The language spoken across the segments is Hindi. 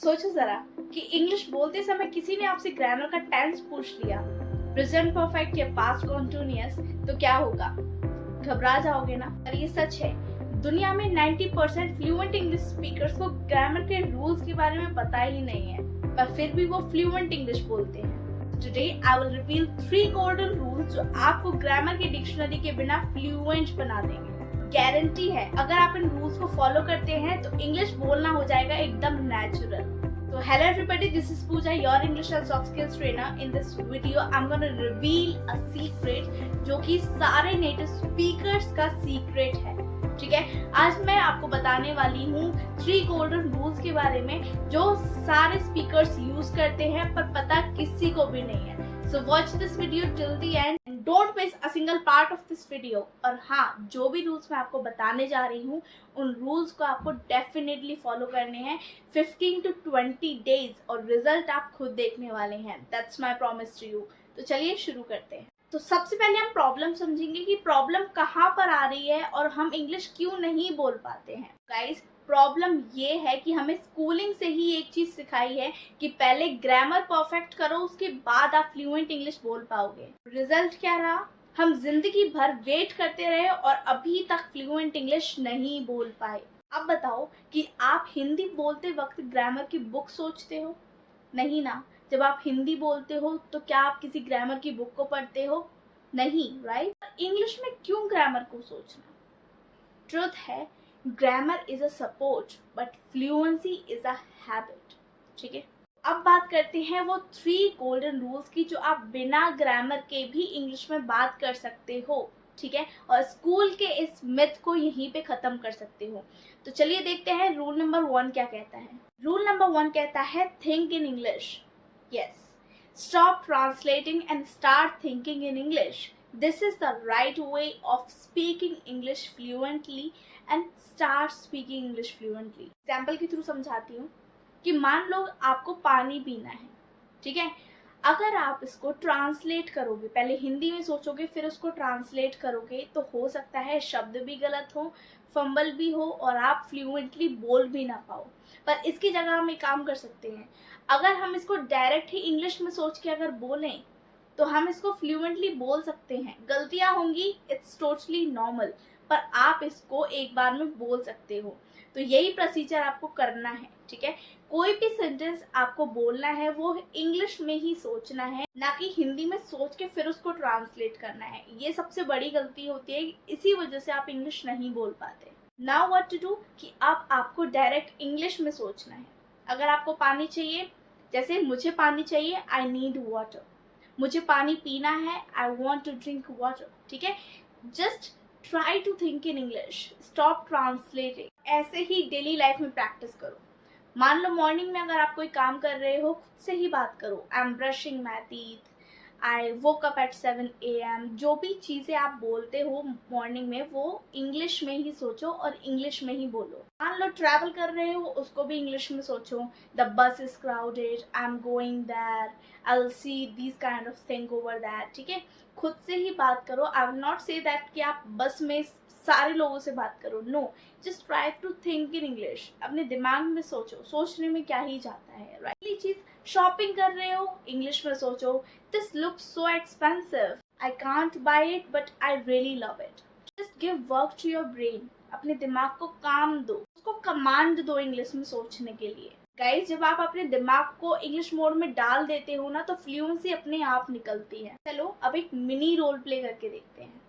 सोचो जरा कि इंग्लिश बोलते समय किसी ने आपसे ग्रामर का टेंस पूछ लिया, प्रेजेंट परफेक्ट या पास्ट कॉन्टिन्यूअस, तो क्या होगा? घबरा जाओगे ना। पर ये सच है, दुनिया में 90% फ्लुएंट इंग्लिश स्पीकर्स को ग्रामर के रूल्स के बारे में पता ही नहीं है, पर फिर भी वो फ्लुएंट इंग्लिश बोलते हैं। Today I will reveal 3 golden rules जो आपको ग्रामर की डिक्शनरी के बिना फ्लुएंट बना देंगे। गारंटी है, अगर आप इन रूल्स को फॉलो करते हैं तो इंग्लिश बोलना हो जाएगा एकदम natural. So hello everybody, this is Pooja, your English and soft skills trainer. In this video, I'm gonna reveal a secret जो कि सारे नेटिव स्पीकर्स का सीक्रेट है। ठीक है, आज मैं आपको बताने वाली हूँ 3 गोल्डन रूल्स के बारे में जो सारे स्पीकर्स यूज करते हैं पर पता किसी को भी नहीं है। So watch this video till the end and don't miss a single part of this video. और हाँ, जो भी रूल्स मैं आपको बताने जा रही हूँ उन रूल्स को आपको डेफिनेटली फॉलो करने हैं 15 to 20 डेज और रिजल्ट आप खुद देखने वाले हैं। That's my promise to you. तो चलिए शुरू करते हैं। तो सबसे पहले हम प्रॉब्लम समझेंगे कि प्रॉब्लम कहाँ पर आ रही है और हम इंग्लिश क्यों नहीं बोल पाते हैं। गाइस, प्रॉब्लम ये है कि हमें स्कूलिंग से ही एक चीज सिखाई है कि पहले ग्रामर परफेक्ट करो, उसके बाद आप फ्लुएंट इंग्लिश बोल पाओगे। रिजल्ट क्या रहा? हम जिंदगी भर वेट करते रहे और अभी तक फ्लुएंट इंग्लिश नहीं बोल पाए। अब बताओ कि आप हिंदी बोलते वक्त ग्रामर की बुक सोचते हो? नहीं ना। जब आप हिंदी बोलते हो तो क्या आप किसी ग्रामर की बुक को पढ़ते हो? नहीं, राइट? इंग्लिश में क्यों ग्रामर को सोचना? ट्रुथ है, grammar is a support but fluency is a habit. ठीक है, अब बात करते हैं वो 3 गोल्डन रूल्स की जो आप बिना ग्रामर के भी इंग्लिश में बात कर सकते हो। ठीक है, और स्कूल के इस मिथ को यहीं पे खत्म कर सकते हो। तो चलिए देखते हैं रूल नंबर 1 क्या कहता है। रूल नंबर 1 कहता है think in English. Yes, stop translating and start thinking in English. This is the right way of speaking English fluently and start speaking English fluently. Example के थ्रू समझाती हूँ कि मान लो आपको पानी पीना है। ठीक है, अगर आप इसको ट्रांसलेट करोगे, पहले हिंदी में सोचोगे फिर उसको ट्रांसलेट करोगे, तो हो सकता है शब्द भी गलत हो, फंबल भी हो और आप फ्लुएंटली बोल भी ना पाओ। पर इसकी जगह हम एक काम कर सकते हैं, अगर हम इसको डायरेक्ट ही इंग्लिश में सोच के अगर बोलें तो हम इसको फ्लुएंटली बोल सकते हैं। गलतियां होंगी, इट्स टोटली नॉर्मल, पर आप इसको एक बार में बोल सकते हो। तो यही प्रोसीजर आपको करना है। ठीक है, कोई भी सेंटेंस आपको बोलना है वो इंग्लिश में ही सोचना है, ना कि हिंदी में सोच के फिर उसको ट्रांसलेट करना है। ये सबसे बड़ी गलती होती है, इसी वजह से आप इंग्लिश नहीं बोल पाते। नाउ व्हाट टू डू कि अब आपको डायरेक्ट इंग्लिश में सोचना है। अगर आपको पानी चाहिए, जैसे मुझे पानी चाहिए, आई नीड वाटर। मुझे पानी पीना है, I want to drink water. ठीक है, just try to think in English, stop translating. ऐसे ही डेली लाइफ में प्रैक्टिस करो। मान लो मॉर्निंग में अगर आप कोई काम कर रहे हो, खुद से ही बात करो, I am brushing my teeth, I woke up at 7 AM। जो भी चीज़ें आप बोलते हो मॉर्निंग में वो इंग्लिश में ही सोचो और इंग्लिश में ही बोलो। मान लो ट्रैवल कर रहे हो, उसको भी इंग्लिश में सोचो, the bus is crowded, I am going there, I will see this kind of thing over that. ठीक है, खुद से ही बात करो। I will not say that कि आप बस में सारे लोगों से बात करो, no, just try to think in English. अपने दिमाग में सोचो, सोचने में क्या ही जाता है, राइट? चीज शॉपिंग कर रहे हो, इंग्लिश में सोचो, this looks so expensive, I can't buy it but I really love it. Just give work to your brain, अपने दिमाग को काम दो, उसको कमांड दो इंग्लिश में सोचने के लिए। गाइस, जब आप अपने दिमाग को इंग्लिश मोड में डाल देते हो ना तो फ्लुएंसी अपने आप निकलती है। चलो अब एक मिनी रोल प्ले करके देखते हैं।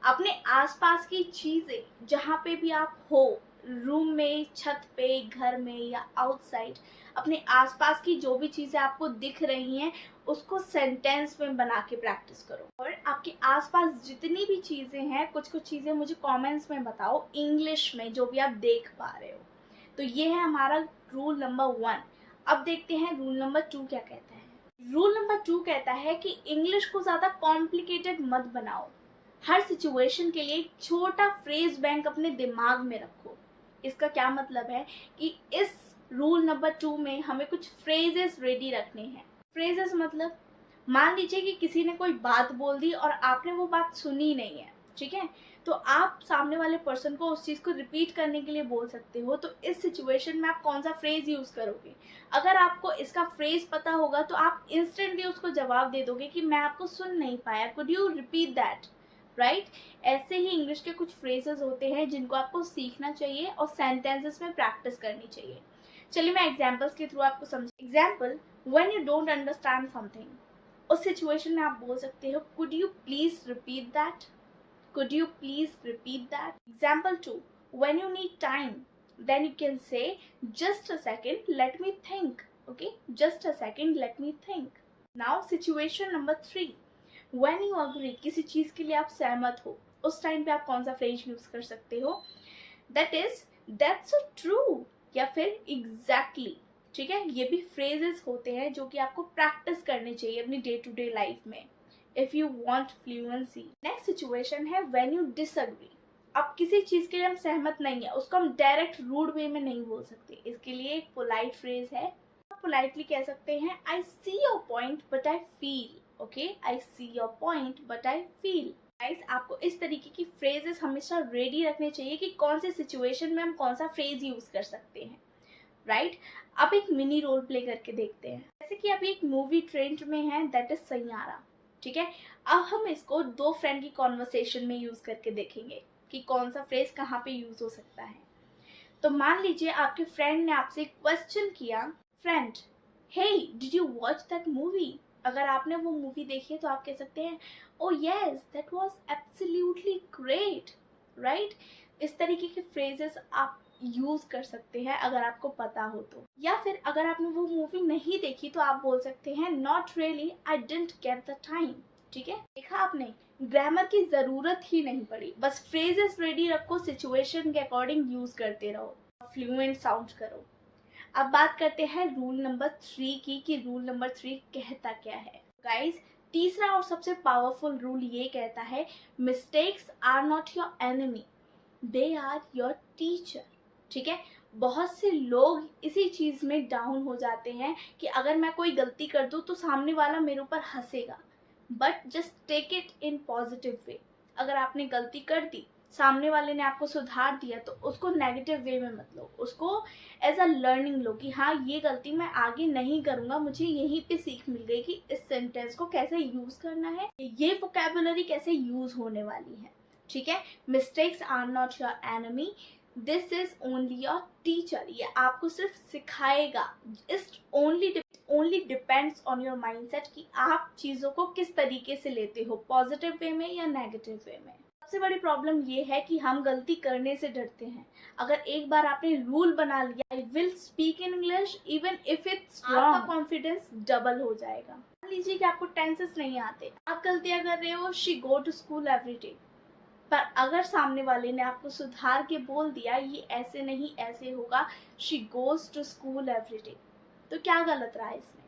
अपने आसपास की चीजें जहाँ पे भी आप हो, रूम में, छत पे, घर में या आउटसाइड, अपने आसपास की जो भी चीजें आपको दिख रही हैं उसको सेंटेंस में बना के प्रैक्टिस करो। और आपके आसपास जितनी भी चीजें हैं, कुछ कुछ चीजें मुझे कमेंट्स में बताओ इंग्लिश में जो भी आप देख पा रहे हो। तो ये है हमारा रूल नंबर 1। अब देखते हैं रूल नंबर 2 क्या कहता है। रूल नंबर 2 कहता है कि इंग्लिश को ज्यादा कॉम्प्लिकेटेड मत बनाओ। हर सिचुएशन के लिए एक छोटा फ्रेज बैंक अपने दिमाग में रखो। इसका क्या मतलब है कि इस रूल नंबर 2 में हमें कुछ फ्रेजेस रेडी रखने हैं। फ्रेजेस मतलब मान लीजिए कि किसी ने कोई बात बोल दी और आपने वो बात सुनी नहीं है, ठीक है। तो आप सामने वाले पर्सन को उस चीज़ को रिपीट करने के लिए बोल सकते हो। तो इस सिचुएशन में आप कौन सा फ्रेज यूज़ करोगे? अगर आपको इसका फ्रेज पता होगा तो आप इंस्टेंटली उसको जवाब दे दोगे कि मैं आपको सुन नहीं पाया, could you repeat that, right. ऐसे ही इंग्लिश के कुछ फ्रेजेस होते हैं जिनको आपको सीखना चाहिए और सेंटेंसेस में प्रैक्टिस करनी चाहिए। चलिए मैं एग्जाम्पल्स के थ्रू आपको समझ। Example, when you don't understand something, उस सिचुएशन में आप बोल सकते हो could you please repeat that, could you please repeat that? Example 2, when you need time, then you can say just a second, let me think. Okay, just a second, let me think. Now situation number 3, when you agree, किसी चीज के लिए आप सहमत हो, उस टाइम पे आप कौन सा फ्रेज यूज कर सकते हो? That is that's so true या फिर exactly, ठीक है। ये भी फ्रेजेस होते हैं जो कि आपको प्रैक्टिस करने चाहिए अपनी डे टू डे लाइफ में if you want fluency. Next situation है when you disagree. अब किसी चीज के लिए हम सहमत नहीं है, उसको हम डायरेक्ट रूड वे में नहीं बोल सकते। इसके लिए एक पोलाइट फ्रेज है। आप पोलाइटली कह सकते हैं I see your point but I feel. Okay, I see your point but I feel. Guys, आपको इस तरीके की फ्रेजेस हमेशा रेडी रखने चाहिए कि कौन से सिचुएशन में हम कौन सा फ्रेज यूज कर सकते हैं, राइट। अब एक मिनी रोल प्ले करके देखते हैं। जैसे कि अभी एक मूवी ट्रेंड में है, दैट इज सैयारा, ठीक है। अब हम इसको दो फ्रेंड की कॉन्वर्सेशन में यूज करके देखेंगे कि कौन सा फ्रेज कहाँ पे यूज हो सकता है। तो मान लीजिए आपके फ्रेंड ने आपसे क्वेश्चन किया, friend hey did you watch that movie. अगर आपने वो मूवी देखी है तो आप कह सकते हैं ओ yes that was absolutely great, right. इस तरीके के फ्रेजेस आप यूज कर सकते हैं अगर आपको पता हो तो। या फिर अगर आपने वो मूवी नहीं देखी तो आप बोल सकते हैं not really, I didn't get the time, ठीक है। देखा आपने, ग्रामर की जरूरत ही नहीं पड़ी, बस फ्रेजेस रेडी रखो, सिचुएशन के अकॉर्डिंग यूज करते रहो, फ्लुएंट साउंड करो। अब बात करते हैं रूल नंबर 3 की कि रूल नंबर 3 कहता क्या है। गाइस, तीसरा और सबसे पावरफुल रूल ये कहता है mistakes are not your enemy, they are your teacher, ठीक है। बहुत से लोग इसी चीज में डाउन हो जाते हैं कि अगर मैं कोई गलती कर दूं तो सामने वाला मेरे ऊपर हंसेगा, but just take it in positive way. अगर आपने गलती कर दी, सामने वाले ने आपको सुधार दिया, तो उसको नेगेटिव वे में मत लो, उसको एज अ लर्निंग लो कि हाँ ये गलती मैं आगे नहीं करूंगा, मुझे यहीं पे सीख मिल गई कि इस सेंटेंस को कैसे यूज करना है, ये वोकैबुलरी कैसे यूज होने वाली है, ठीक है। Mistakes are not your enemy, this is only your teacher. ये आपको सिर्फ सिखाएगा। It's only depends on your mindset कि आप चीज़ों को किस तरीके से लेते हो, पॉजिटिव वे में या नेगेटिव वे में। सबसे बड़ी प्रॉब्लम ये है कि हम गलती करने से डरते हैं। अगर एक बार आपने रूल बना लिया, I will speak in English even if it's wrong, आपका कॉन्फिडेंस डबल हो जाएगा। मान लीजिए कि आपको टेंसेस नहीं आते, आप गलतियां कर रहे हो, she go to school every day, पर अगर सामने वाले ने आपको सुधार के बोल दिया ये ऐसे नहीं ऐसे होगा, she goes to school every day, तो क्या गलत रहा इसमें?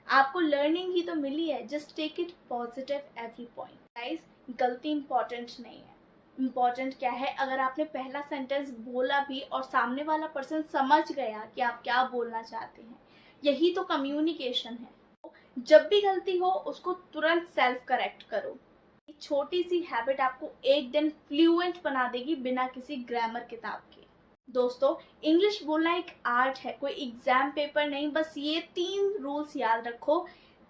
आपको लर्निंग ही तो मिली है। Just take it positive every point. Guys, गलती इंपॉर्टेंट नहीं है, इम्पॉर्टेंट क्या है, अगर आपने पहला सेंटेंस बोला भी और सामने वाला पर्सन समझ गया कि आप क्या बोलना चाहते हैं, यही तो कम्युनिकेशन है। जब भी गलती हो उसको तुरंत सेल्फ करेक्ट करो। छोटी सी हैबिट आपको एक दिन फ्लुएंट बना देगी बिना किसी ग्रामर किताब के। दोस्तों, इंग्लिश बोलना एक आर्ट है, कोई एग्जाम पेपर नहीं। बस ये 3 रूल्स याद रखो।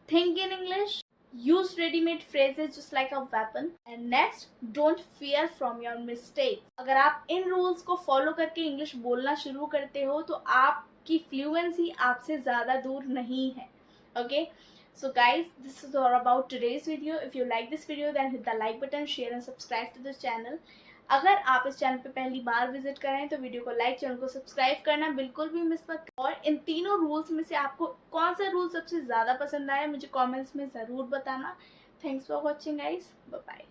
Think in English, use readymade phrases just like a weapon, and next, don't fear from your mistakes. अगर आप इन रूल्स को फॉलो करके इंग्लिश बोलना शुरू करते हो तो आपकी फ्लुएंसी आपसे ज्यादा दूर नहीं है। Okay, so guys, this is all about today's video. If you like this video then hit the like button, share and subscribe to this channel. अगर आप इस चैनल पे पहली बार विजिट करें तो वीडियो को लाइक, चैनल को सब्सक्राइब करना बिल्कुल भी मिस मत करें। और इन तीनों रूल्स में से आपको कौन सा रूल सबसे ज़्यादा पसंद आया मुझे कमेंट्स में ज़रूर बताना। Thanks for watching guys, bye bye.